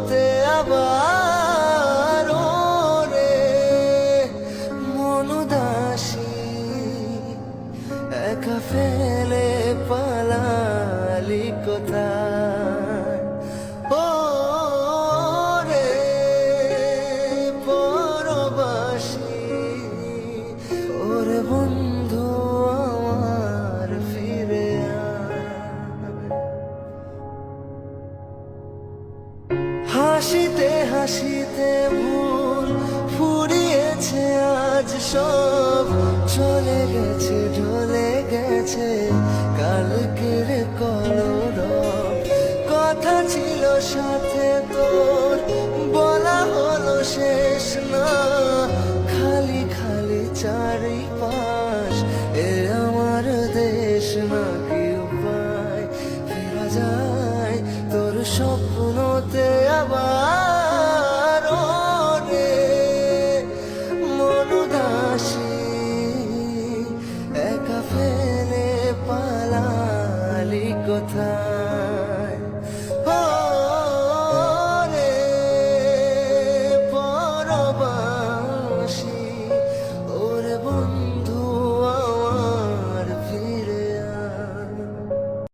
স্বপ্নতে আবার রে মন উদাসী একা ফেলে পালালি কোথায় ও রে পরবাসী ওরে বন্ধু আমার ফিরে আয়। হাসিতে হাসিতে ভুল ফুরিয়েছে আজ সব চলে গেছে ঢলে গেছে কালকের কলরব কথা ছিল সাথে তোর বলা হলো শেষ না খালি খালি চারিপাশ এ আমার দেশ না কি উপায় ফেরা যায় তোর স্বপ্নতে আবার